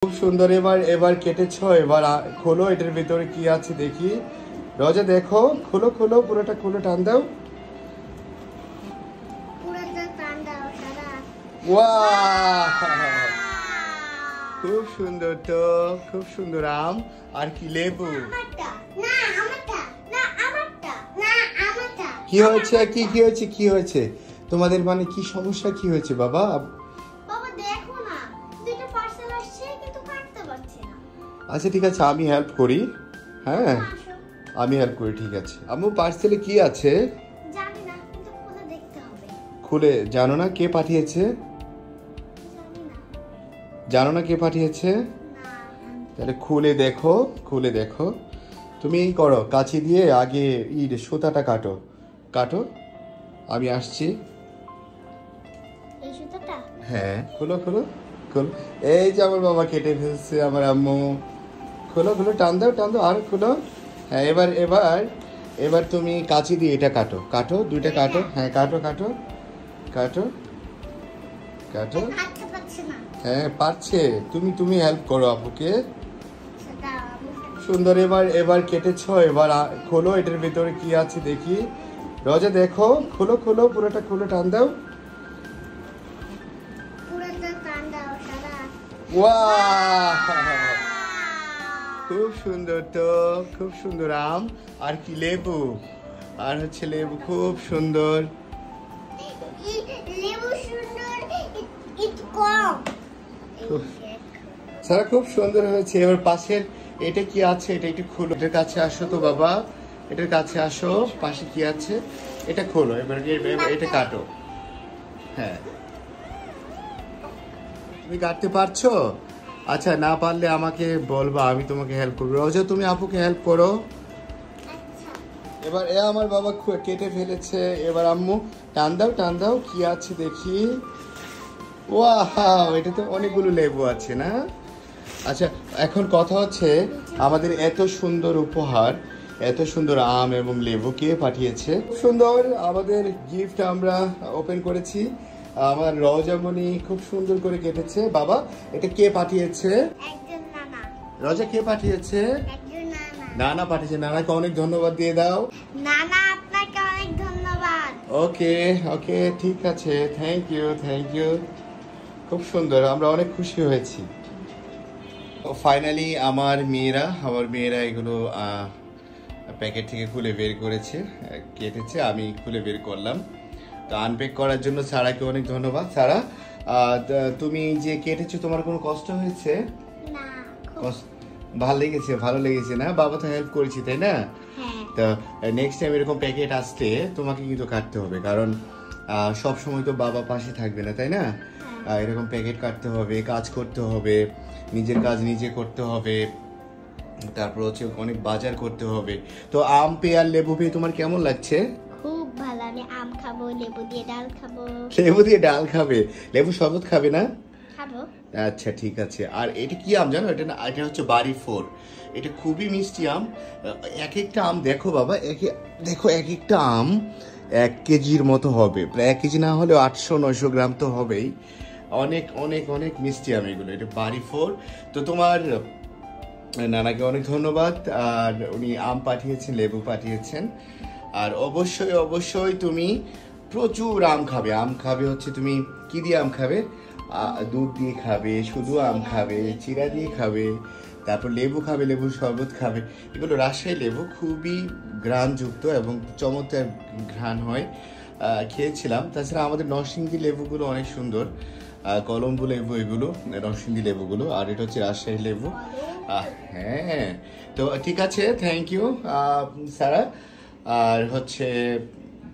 খুব সুন্দর। এবার এবার কেটেছো, এবার খোলো, এটার ভিতরে কি আছে দেখি। রোজা দেখো, খোলো খোলো, পুরোটা খোলো, টান দাও। ওয়াও, খুব সুন্দর তো, খুব সুন্দর। আম আর কি লেবু। কি হয়েছে, কি কি হয়েছে, কি হয়েছে তোমাদের, মানে কি সমস্যা, কি হয়েছে বাবা? আচ্ছা ঠিক আছে, আমি হেল্প করি। হ্যাঁ আমি হেল্প করি, ঠিক আছে। আম্মু পার্সেলে কি আছে? খুলে জানো না কে পাঠিয়েছে? জানো না কে পাঠিয়েছে? তাহলে খুলে দেখো, খুলে দেখো। তুমি এই করো, কাঁচি দিয়ে আগে সুতাটা কাটো, কাটো। আমি আসছি। হ্যাঁ খোলো খোলো খোলো। এই যে আমার বাবা কেটে ফেলছে, আমার আম্মু। খোলো খোলো, টান দাও টান দাও, আর খোলো। হ্যাঁ এবার এবার এবার তুমি কাঁচি দিয়ে এটা কাটো, কাটো দুইটা কাটো। হ্যাঁ কাটো কাটো কাটো কাটো। হ্যাঁ পারছে, তুমি তুমি হেল্প করো আপুকে। সুন্দর। এবার এবার কেটেছো, এবার খোলো, এটার ভিতরে কি আছে দেখি। রোজা দেখো, খোলো খোলো, পুরোটা খোলো, টান দাও। ওয়াও, খুব সুন্দর তো, খুব সুন্দর। আম আর কি লেবু, আর হচ্ছে লেবু, খুব সুন্দর। সারা খুব সুন্দর হয়েছে। এবার পাশের এটা কি আছে, এটা একটু খোলো। এটার কাছে আসো তো বাবা, এটার কাছে আসো, পাশে কি আছে এটা খোলো। এবার এটা কাটো। হ্যাঁ তুমি কাটতে পারছো? আচ্ছা না পারলে আমাকে বলবা, আমি তোমাকে হেল্প করবো। রোজা তুমি আপুকে হেল্প করো। এবার আমার বাবা কেটে ফেলেছে, এবার আম্মু টান দাও টান দাও, কি আছে দেখি। ওয়াও, এটা তো অনেকগুলো লেবু আছে না? আচ্ছা এখন কথা হচ্ছে, আমাদের এত সুন্দর উপহার, এত সুন্দর আম এবং লেবু কে পাঠিয়েছে? খুব সুন্দর আমাদের গিফট আমরা ওপেন করেছি। আমার রওজামণি খুব সুন্দর করে কেটেছে। বাবা এটা কে পাঠিয়েছে? রওজা কে পাঠিয়েছে? নানা পাঠিয়েছে। নানাকে অনেক ধন্যবাদ দিয়ে দাও। নানা আপনাকে অনেক ধন্যবাদ। ওকে ওকে ঠিক আছে, থ্যাংক ইউ থ্যাংক ইউ। খুব সুন্দর, আমরা অনেক খুশি হয়েছি। ফাইনালি আমার মেয়েরা এগুলো প্যাকেট থেকে খুলে বের করেছে, কেটেছে, আমি খুলে বের করলাম। তো আনপ্যাক করার জন্য সারাকে অনেক ধন্যবাদ। সারা তুমি যে কেটেছো, তোমার কোনো কষ্ট হয়েছে? না, ভালো লেগেছে, ভালো লেগেছে না? বাবা তো হেল্প করেছি তাই না? তো নেক্সট টাইম এরকম প্যাকেট আসলে তোমাকে কিন্তু কাটতে হবে, কারণ সব সময় তো বাবা পাশে থাকবে না তাই না? এরকম প্যাকেট কাটতে হবে, কাজ করতে হবে, নিজের কাজ নিজে করতে হবে, তারপর হচ্ছে অনেক বাজার করতে হবে। তো আম পেয়ার লেবু পেয়ে তোমার কেমন লাগছে? খুব ভালো। আমি আম খাবো, লেবু দিয়ে ডাল খাবো। লেবু দিয়ে ডাল খাবে? লেবু শরবত খাবে না? খাবো। আচ্ছা ঠিক আছে। আর এটা কি আম জানো? এটা না, এটা হচ্ছে বাড়ি 4। এটা খুবই মিষ্টি আম। এক একটা আম দেখো বাবা, দেখো এক একটা আম 1 কেজির মতো হবে, প্রায় 1 কেজি না হলেও 800-900 গ্রাম তো হবেই। অনেক অনেক অনেক মিষ্টি আম এগুলো। এটা বাড়ি 4। তো তোমার নানাকে অনেক ধন্যবাদ। আর উনি আম পাঠিয়েছেন, লেবু পাঠিয়েছেন। আর অবশ্যই অবশ্যই তুমি প্রচুর আম খাবে। আম খাবে হচ্ছে, তুমি কি দিয়ে আম খাবে? দুধ দিয়ে খাবে, শুধু আম খাবে, চিড়া দিয়ে খাবে, তারপর লেবু খাবে, লেবুর শরবত খাবে। এগুলো রাজশাহী লেবু, খুবই ঘ্রাণযুক্ত এবং চমৎকার ঘ্রাণ হয়। খেয়েছিলাম। তাছাড়া আমাদের নরসিংদী লেবুগুলো অনেক সুন্দর, কলম্বো লেবু এগুলো, নরসিংদী লেবুগুলো। আর এটা হচ্ছে রাজশাহী লেবু। হ্যাঁ তো ঠিক আছে, থ্যাংক ইউ সারা। আর হচ্ছে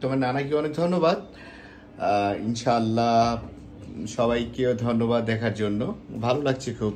তোমার নানাকে অনেক ধন্যবাদ। ইনশাআল্লাহ সবাইকেও ধন্যবাদ দেখার জন্য। ভালো লাগছে খুব।